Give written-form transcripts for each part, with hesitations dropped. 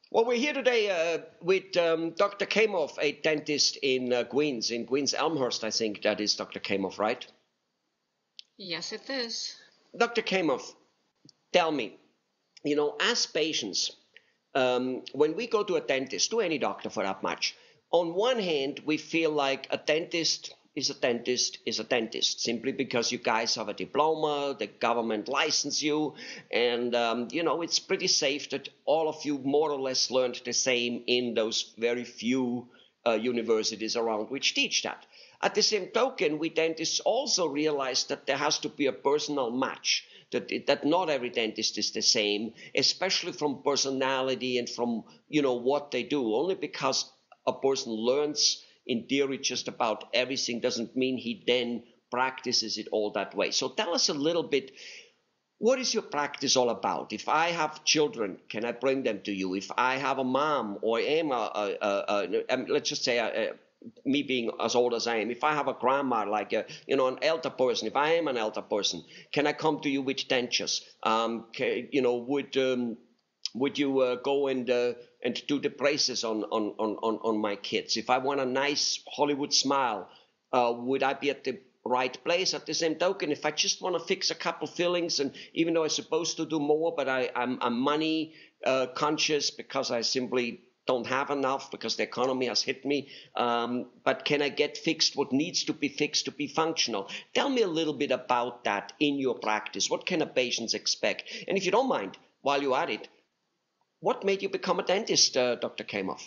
Well, we're here today with Dr. Khaimov, a dentist in Queens, Elmhurst, I think that is Dr. Khaimov, right? Yes, it is. Dr. Khaimov, tell me, as patients, when we go to a dentist, to any doctor for that much, on one hand, we feel like a dentist is a dentist is a dentist simply because you guys have a diploma, the government license you, and it's pretty safe that all of you more or less learned the same in those very few universities around which teach that. At the same token, we dentists also realize that there has to be a personal match, that not every dentist is the same, especially from personality and from what they do. Only because a person learns in theory just about everything doesn't mean he then practices it all that way. So tell us a little bit, what is your practice all about? If I have children, can I bring them to you? If I have a mom or am let's just say me being as old as I am, if I have a grandma, like an elder person, if I am an elder person, can I come to you with dentures? Would you go and do the braces on my kids? If I want a nice Hollywood smile, would I be at the right place? At the same token, if I just want to fix a couple fillings, and even though I'm supposed to do more, but I'm money conscious because I simply don't have enough because the economy has hit me, but can I get fixed what needs to be fixed to be functional? Tell me a little bit about that in your practice. What can a patients expect? And if you don't mind, while you're at it, what made you become a dentist, Dr. Khaimov?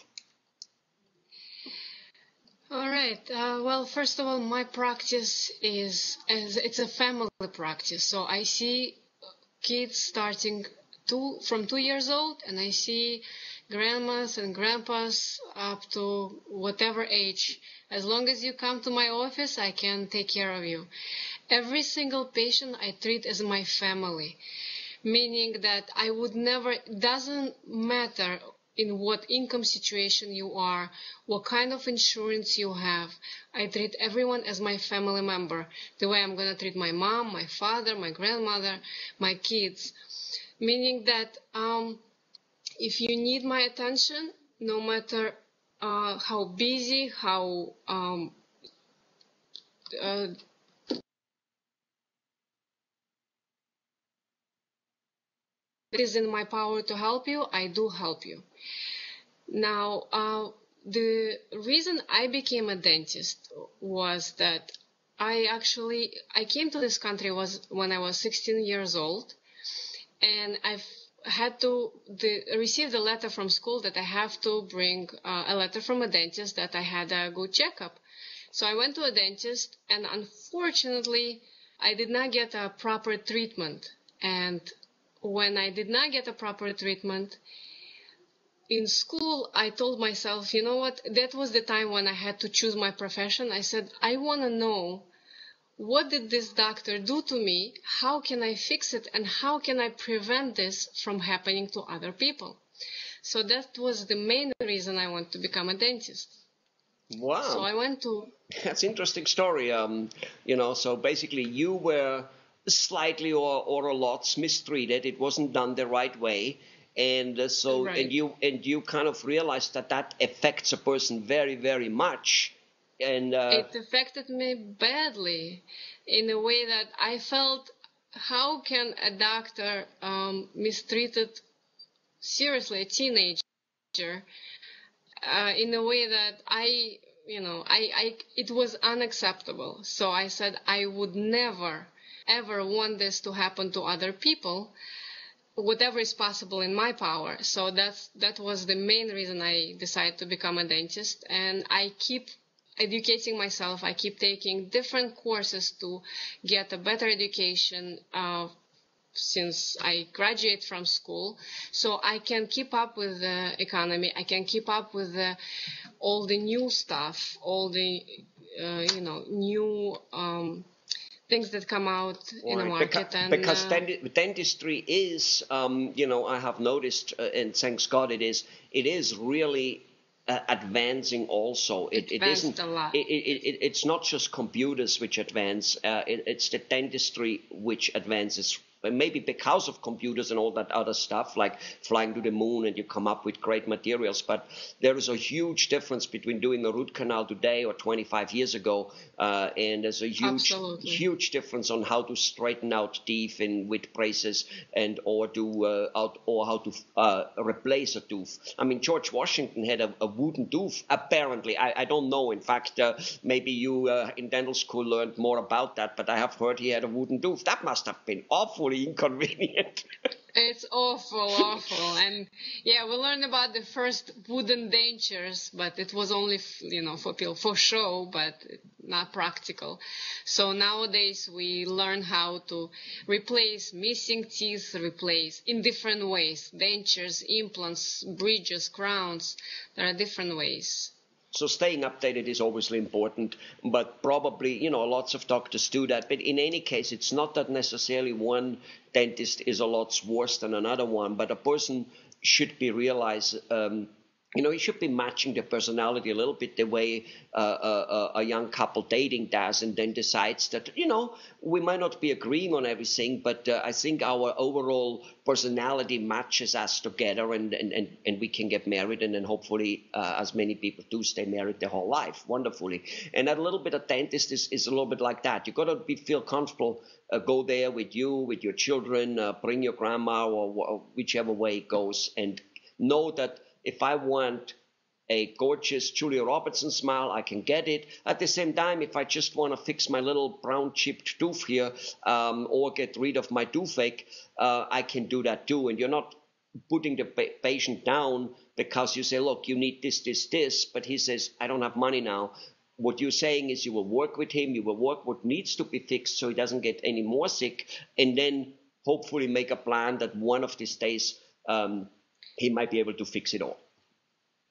All right. Well, first of all, my practice it's a family practice. So I see kids starting from 2 years old, and I see grandmas and grandpas up to whatever age. As long as you come to my office, I can take care of you. Every single patient I treat as my family, meaning that I would never, doesn't matter in what income situation you are, what kind of insurance you have, I treat everyone as my family member, the way I'm going to treat my mom, my father, my grandmother, my kids. Meaning that if you need my attention, no matter how busy, how it is in my power to help you, I do help you. Now, the reason I became a dentist was that I came to this country was when I was 16 years old, and I've had to receive the letter from school that I have to bring a letter from a dentist that I had a good checkup. So I went to a dentist, and unfortunately, I did not get a proper treatment. And when I did not get a proper treatment, in school, I told myself, you know what, that was the time when I had to choose my profession. I said, I want to know, what did this doctor do to me? How can I fix it? And how can I prevent this from happening to other people? So that was the main reason I want to become a dentist. Wow. So I went to... That's an interesting story. So basically you were slightly or a lot mistreated. It wasn't done the right way. And Right. and you kind of realized that affects a person very, very much. And it affected me badly in a way that I felt, how can a doctor mistreated seriously a teenager in a way that it was unacceptable. So I said I would never ever want this to happen to other people, whatever is possible in my power. So that was the main reason I decided to become a dentist, and I keep educating myself. I keep taking different courses to get a better education since I graduate from school, so I can keep up with the economy. I can keep up with all the new stuff, all the new things that come out in the market. Because dentistry is, I have noticed, and thanks God it is really advancing also. It isn't a lot. It's not just computers which advance, it's the dentistry which advances maybe because of computers and all that other stuff, like flying to the moon and you come up with great materials. But there is a huge difference between doing a root canal today or 25 years ago, and there's a huge difference on how to straighten out teeth with braces and or how to replace a tooth. I mean, George Washington had a wooden tooth, apparently. I don't know. In fact, maybe you in dental school learned more about that, but I have heard he had a wooden tooth. That must have been awfully inconvenient. It's awful. And yeah, we learned about the first wooden dentures, but it was only, for show, but not practical. So nowadays we learn how to replace missing teeth, replace in different ways. Dentures, implants, bridges, crowns. There are different ways. So staying updated is obviously important, but probably, lots of doctors do that. But in any case, it's not that necessarily one dentist is a lot worse than another one, but a person should be he should be matching their personality a little bit the way a young couple dating does, and then decides that, we might not be agreeing on everything, but I think our overall personality matches us together, and we can get married, and then hopefully, as many people do, stay married their whole life, wonderfully. And that little bit of dentist is a little bit like that. You got to feel comfortable, go there with your children, bring your grandma, or whichever way it goes, and know that if I want a gorgeous Julia Robertson smile, I can get it. At the same time, if I just want to fix my little brown chipped tooth here, or get rid of my toothache, I can do that too. And you're not putting the patient down because you say, look, you need this, but he says, I don't have money now. What you're saying is you will work with him, you will work what needs to be fixed so he doesn't get any more sick, and then hopefully make a plan that one of these days he might be able to fix it all.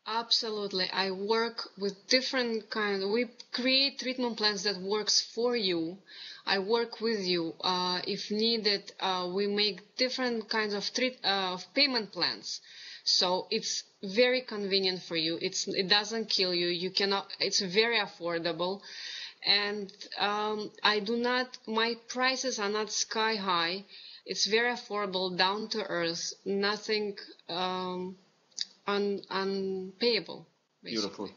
Absolutely. I work with different we create treatment plans that works for you. I work with you. If needed, we make different kinds of payment plans. So it's very convenient for you. It doesn't kill you. It's very affordable. And my prices are not sky high. It's very affordable, down to earth, nothing unpayable. Basically. Beautiful.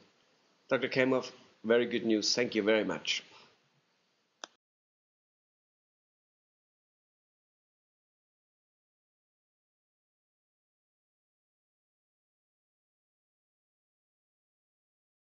Dr. Khaimov, very good news. Thank you very much.